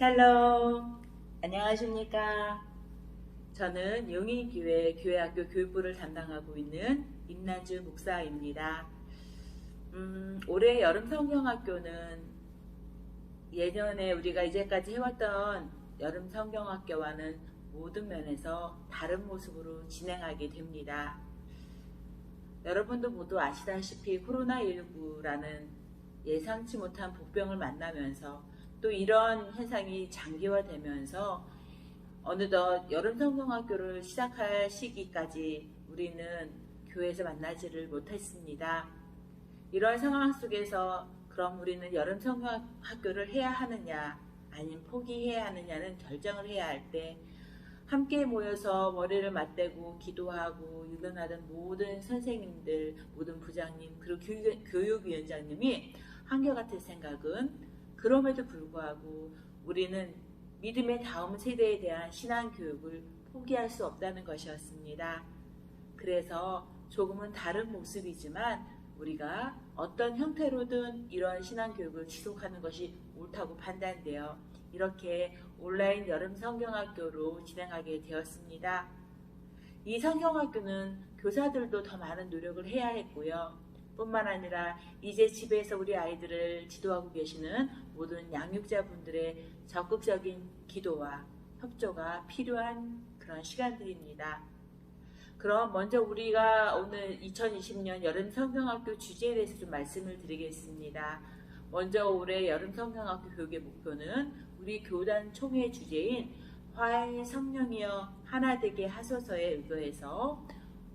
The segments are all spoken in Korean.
샬롬, 안녕하십니까? 저는 용인교회 교회학교 교육부를 담당하고 있는 임난주 목사입니다. 올해 여름 성경학교는 예전에 우리가 이제까지 해왔던 여름 성경학교와는 모든 면에서 다른 모습으로 진행하게 됩니다. 여러분도 모두 아시다시피 코로나19라는 예상치 못한 복병을 만나면서 또 이런 현상이 장기화되면서 어느덧 여름 성경학교를 시작할 시기까지 우리는 교회에서 만나지를 못했습니다. 이런 상황 속에서 그럼 우리는 여름 성경학교를 해야 하느냐 아니면 포기해야 하느냐는 결정을 해야 할 때 함께 모여서 머리를 맞대고 기도하고 유능하던 모든 선생님들, 모든 부장님 그리고 교육위원장님이 한결같은 생각은 그럼에도 불구하고 우리는 믿음의 다음 세대에 대한 신앙교육을 포기할 수 없다는 것이었습니다. 그래서 조금은 다른 모습이지만 우리가 어떤 형태로든 이런 신앙교육을 지속하는 것이 옳다고 판단되어 이렇게 온라인 여름 성경학교로 진행하게 되었습니다. 이 성경학교는 교사들도 더 많은 노력을 해야 했고요. 뿐만 아니라 이제 집에서 우리 아이들을 지도하고 계시는 모든 양육자분들의 적극적인 기도와 협조가 필요한 그런 시간들입니다. 그럼 먼저 우리가 오늘 2020년 여름 성경학교 주제에 대해서 좀 말씀을 드리겠습니다. 먼저 올해 여름 성경학교 교육의 목표는 우리 교단 총회 주제인 화해 성령이여 하나 되게 하소서에 의거해서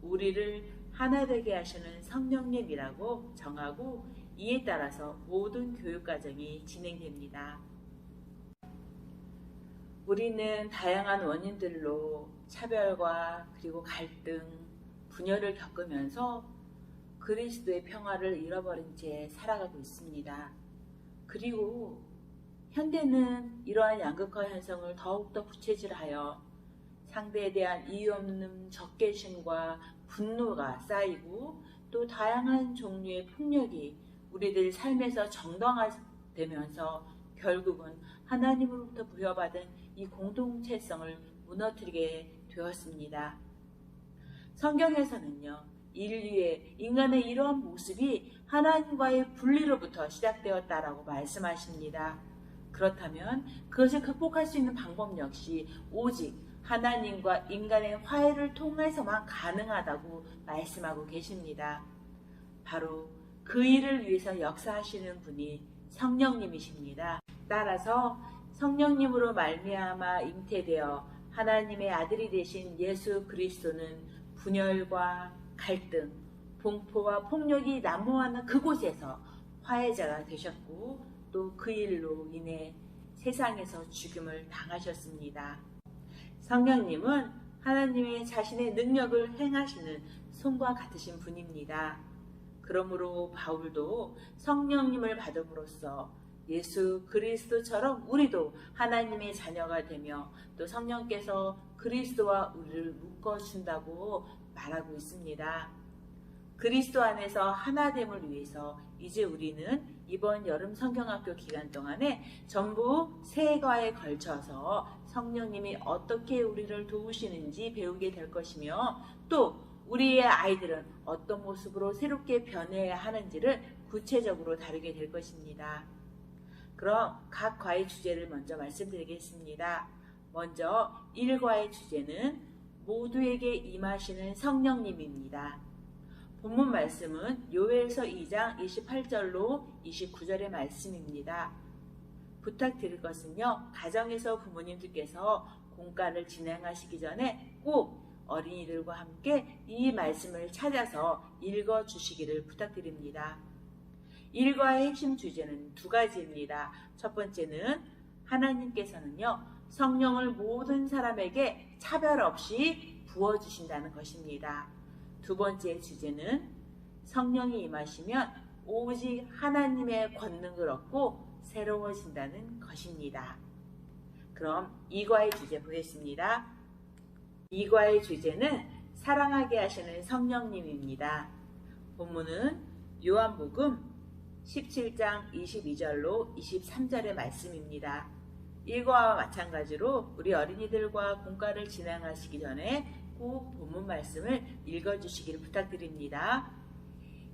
우리를 하나 되게 하시는 성령님이라고 정하고 이에 따라서 모든 교육과정이 진행됩니다. 우리는 다양한 원인들로 차별과 그리고 갈등, 분열을 겪으면서 그리스도의 평화를 잃어버린 채 살아가고 있습니다. 그리고 현대는 이러한 양극화 현상을 더욱더 부채질하여 상대에 대한 이유 없는 적개심과 분노가 쌓이고 또 다양한 종류의 폭력이 우리들 삶에서 정당화되면서 결국은 하나님으로부터 부여받은 이 공동체성을 무너뜨리게 되었습니다. 성경에서는요, 인간의 이러한 모습이 하나님과의 분리로부터 시작되었다라고 말씀하십니다. 그렇다면 그것을 극복할 수 있는 방법 역시 오직 하나님과 인간의 화해를 통해서만 가능하다고 말씀하고 계십니다. 바로 그 일을 위해서 역사하시는 분이 성령님이십니다. 따라서 성령님으로 말미암아 잉태되어 하나님의 아들이 되신 예수 그리스도는 분열과 갈등, 공포와 폭력이 난무하는 그곳에서 화해자가 되셨고 또 그 일로 인해 세상에서 죽음을 당하셨습니다. 성령님은 하나님의 자신의 능력을 행하시는 손과 같으신 분입니다. 그러므로 바울도 성령님을 받음으로써 예수 그리스도처럼 우리도 하나님의 자녀가 되며 또 성령께서 그리스도와 우리를 묶어준다고 말하고 있습니다. 그리스도 안에서 하나됨을 위해서 이제 우리는 이번 여름 성경학교 기간 동안에 전부 세 해에 걸쳐서 성령님이 어떻게 우리를 도우시는지 배우게 될 것이며 또 우리의 아이들은 어떤 모습으로 새롭게 변해야 하는지를 구체적으로 다루게 될 것입니다. 그럼 각 과의 주제를 먼저 말씀드리겠습니다. 먼저 1과의 주제는 모두에게 임하시는 성령님입니다. 본문 말씀은 요엘서 2장 28절로 29절의 말씀입니다. 부탁드릴 것은요, 가정에서 부모님들께서 공과를 진행하시기 전에 꼭 어린이들과 함께 이 말씀을 찾아서 읽어주시기를 부탁드립니다. 1과의 핵심 주제는 두 가지입니다. 첫 번째는 하나님께서는요, 성령을 모든 사람에게 차별 없이 부어주신다는 것입니다. 두 번째 주제는 성령이 임하시면 오직 하나님의 권능을 얻고 새로워진다는 것입니다. 그럼 2과의 주제 보겠습니다. 2과의 주제는 사랑하게 하시는 성령님입니다. 본문은 요한복음 17장 22절로 23절의 말씀입니다. 이거와 마찬가지로 우리 어린이들과 공과를 진행하시기 전에 꼭 본문 말씀을 읽어주시기를 부탁드립니다.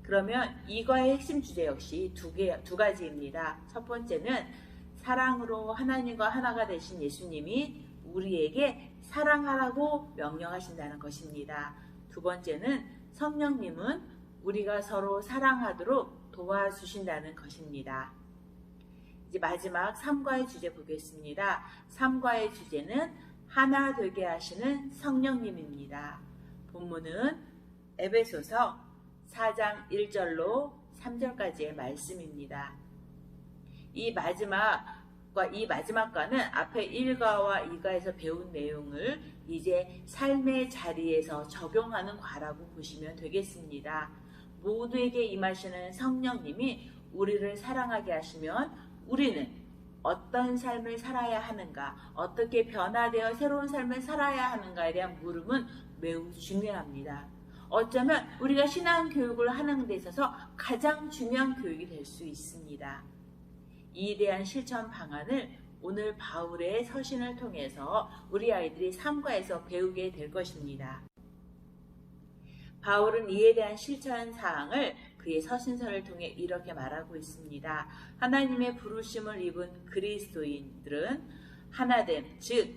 그러면 이거의 핵심 주제 역시 두 가지입니다. 첫 번째는 사랑으로 하나님과 하나가 되신 예수님이 우리에게 사랑하라고 명령하신다는 것입니다. 두 번째는 성령님은 우리가 서로 사랑하도록 도와주신다는 것입니다. 이제 마지막 3과의 주제 보겠습니다. 3과의 주제는 하나 되게 하시는 성령님입니다. 본문은 에베소서 4장 1절로 3절까지의 말씀입니다. 이 마지막과는 앞에 1과와 2과에서 배운 내용을 이제 삶의 자리에서 적용하는 과라고 보시면 되겠습니다. 모두에게 임하시는 성령님이 우리를 사랑하게 하시면 우리는 어떤 삶을 살아야 하는가, 어떻게 변화되어 새로운 삶을 살아야 하는가에 대한 물음은 매우 중요합니다. 어쩌면 우리가 신앙 교육을 하는 데 있어서 가장 중요한 교육이 될 수 있습니다. 이에 대한 실천 방안을 오늘 바울의 서신을 통해서 우리 아이들이 3과에서 배우게 될 것입니다. 바울은 이에 대한 실천 사항을 그의 서신서를 통해 이렇게 말하고 있습니다. 하나님의 부르심을 입은 그리스도인들은 하나됨, 즉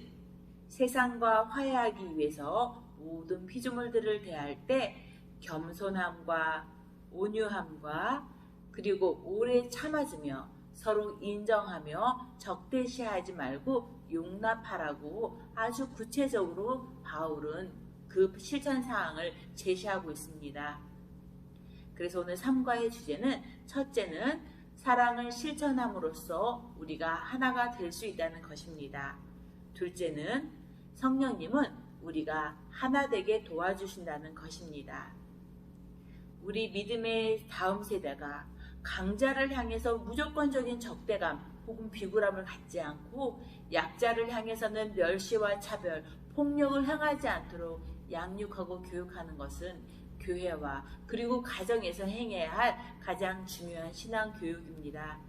세상과 화해하기 위해서 모든 피조물들을 대할 때 겸손함과 온유함과 그리고 오래 참아주며 서로 인정하며 적대시하지 말고 용납하라고 아주 구체적으로 바울은 그 실천사항을 제시하고 있습니다. 그래서 오늘 3과의 주제는 첫째는 사랑을 실천함으로써 우리가 하나가 될 수 있다는 것입니다. 둘째는 성령님은 우리가 하나 되게 도와주신다는 것입니다. 우리 믿음의 다음 세대가 강자를 향해서 무조건적인 적대감 혹은 비굴함을 갖지 않고 약자를 향해서는 멸시와 차별, 폭력을 행하지 않도록 양육하고 교육하는 것은 교회와 그리고 가정에서 행해야 할 가장 중요한 신앙 교육입니다.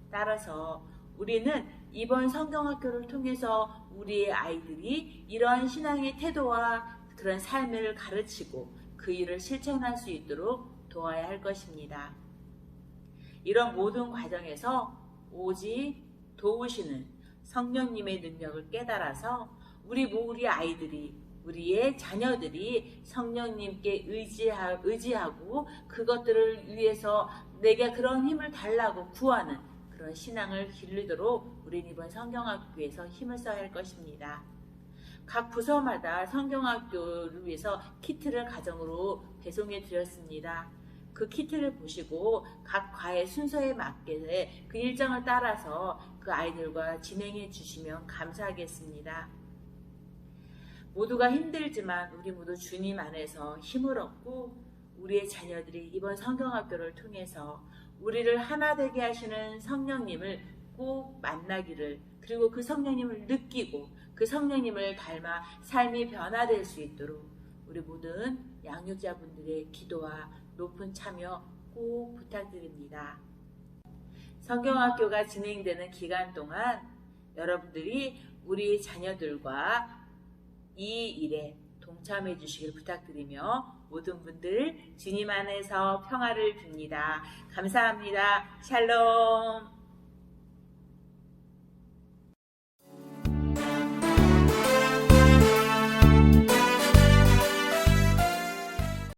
따라서 우리는 이번 성경학교를 통해서 우리의 아이들이 이러한 신앙의 태도와 그런 삶을 가르치고 그 일을 실천할 수 있도록 도와야 할 것입니다. 이런 모든 과정에서 오직 도우시는 성령님의 능력을 깨달아서 우리 아이들이 우리의 자녀들이 성령님께 의지하고 그것들을 위해서 내게 그런 힘을 달라고 구하는 그런 신앙을 기르도록 우리는 이번 성경학교에서 힘을 써야 할 것입니다. 각 부서마다 성경학교를 위해서 키트를 가정으로 배송해 드렸습니다. 그 키트를 보시고 각 과의 순서에 맞게 그 일정을 따라서 그 아이들과 진행해 주시면 감사하겠습니다. 모두가 힘들지만 우리 모두 주님 안에서 힘을 얻고 우리의 자녀들이 이번 성경학교를 통해서 우리를 하나 되게 하시는 성령님을 꼭 만나기를, 그리고 그 성령님을 느끼고 그 성령님을 닮아 삶이 변화될 수 있도록 우리 모든 양육자분들의 기도와 높은 참여 꼭 부탁드립니다. 성경학교가 진행되는 기간 동안 여러분들이 우리 자녀들과 이 일에 동참해 주시길 부탁드리며 모든 분들 주님 안에서 평화를 빕니다. 감사합니다. 샬롬.